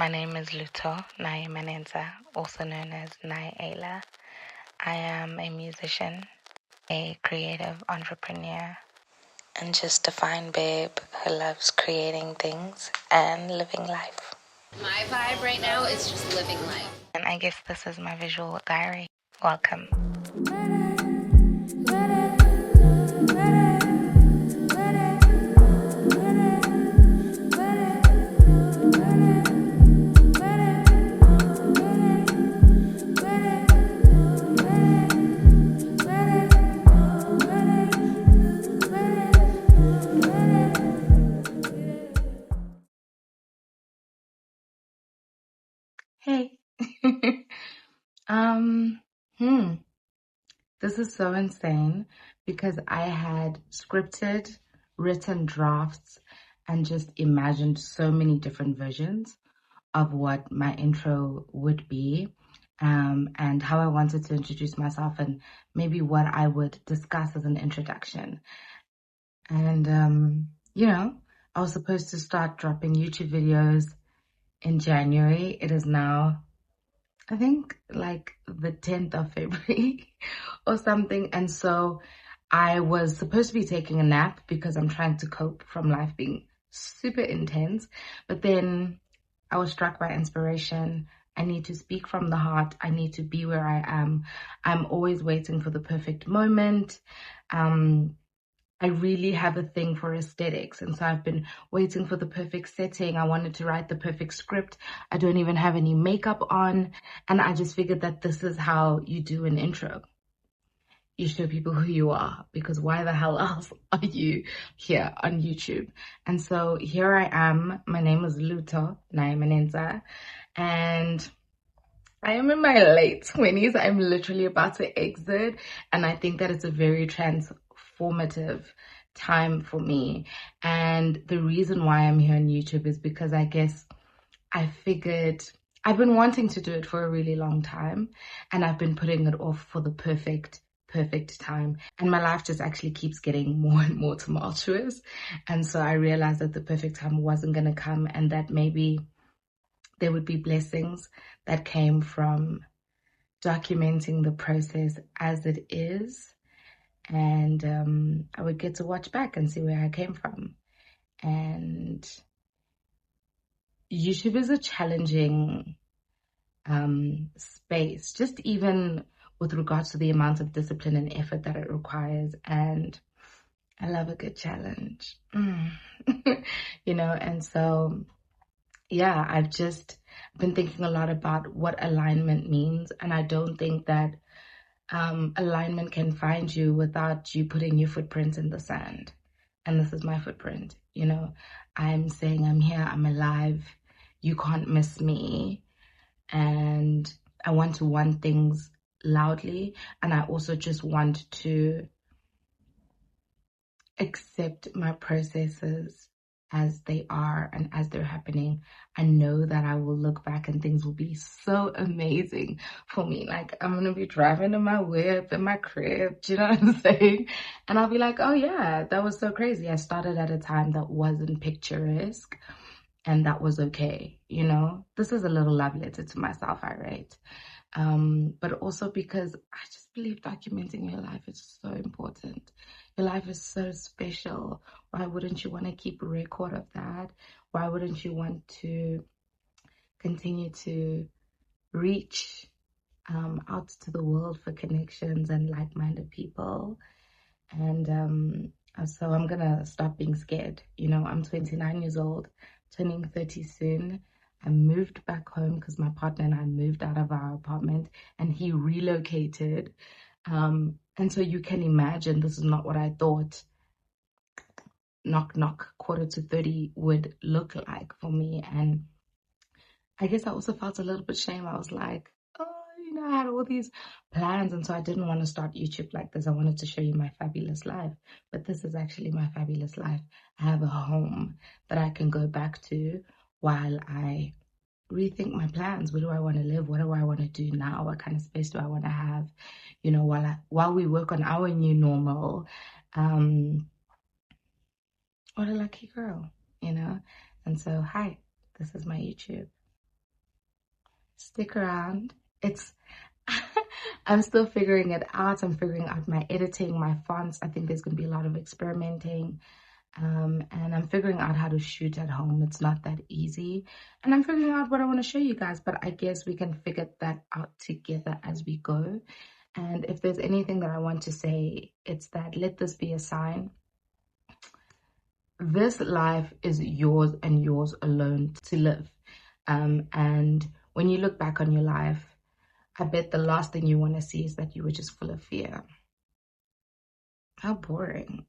My name is Luto Naimanenza, also known as Nai Ayla. I am a musician, a creative entrepreneur, and just a fine babe who loves creating things and living life. My vibe right now is just living life. And I guess this is my visual diary. Welcome. Hey. um, hmm. This is so insane because I had scripted, written drafts, and just imagined so many different versions of what my intro would be, and how I wanted to introduce myself and maybe what I would discuss as an introduction. And, I was supposed to start dropping YouTube videos in January. It is now, I think, like the 10th of February or something. And so I was supposed to be taking a nap because I'm trying to cope from life being super intense. But then I was struck by inspiration. I need to speak from the heart. I need to be where I am. I'm always waiting for the perfect moment. I really have a thing for aesthetics. And so I've been waiting for the perfect setting. I wanted to write the perfect script. I don't even have any makeup on. And I just figured that this is how you do an intro. You show people who you are, because why the hell else are you here on YouTube? And so here I am. My name is Luto Naimanenza, and I am in my late 20s. I'm literally about to exit, and I think that it's a very transformative time for me. And the reason why I'm here on YouTube is because I guess I figured I've been wanting to do it for a really long time, and I've been putting it off for the perfect time. And my life just actually keeps getting more and more tumultuous. And so I realized that the perfect time wasn't going to come, and that maybe there would be blessings that came from documenting the process as it is. And I would get to watch back and see where I came from. And YouTube is a challenging space, just even with regards to the amount of discipline and effort that it requires. And I love a good challenge, and so, yeah, I've just been thinking a lot about what alignment means. And I don't think that alignment can find you without you putting your footprint in the sand. And this is my footprint. I'm saying I'm here, I'm alive, you can't miss me. And I want to want things loudly, and I also just want to accept my processes as they are and as they're happening. I know that I will look back and things will be so amazing for me. Like, I'm gonna be driving in my whip in my crib, do you know what I'm saying? And I'll be like, oh yeah, that was so crazy. I started at a time that wasn't picturesque, and that was okay. This is a little love letter to myself I write. But also because I just believe documenting your life is so important. Your life is so special. Why wouldn't you want to keep a record of that? Why wouldn't you want to continue to reach out to the world for connections and like-minded people? And so I'm gonna stop being scared. I'm 29 years old, turning 30 soon. I moved back home because my partner and I moved out of our apartment, and he relocated. And so you can imagine this is not what I thought knock knock quarter to 30 would look like for me. And I guess I also felt a little bit shame. I was like, oh, I had all these plans, and so I didn't want to start YouTube like this. I wanted to show you my fabulous life, but this is actually my fabulous life. I have a home that I can go back to while I rethink my plans. Where do I want to live? What do I want to do now? What kind of space do I want to have? While we work on our new normal. What a lucky girl. And so, hi, this is my YouTube. Stick around. It's I'm still figuring it out. I'm figuring out my editing, my fonts. I think there's going to be a lot of experimenting. And I'm figuring out how to shoot at home. It's not that easy. And I'm figuring out what I want to show you guys, but I guess we can figure that out together as we go. And if there's anything that I want to say, it's that let this be a sign. This life is yours and yours alone to live. And when you look back on your life, I bet the last thing you want to see is that you were just full of fear. How boring.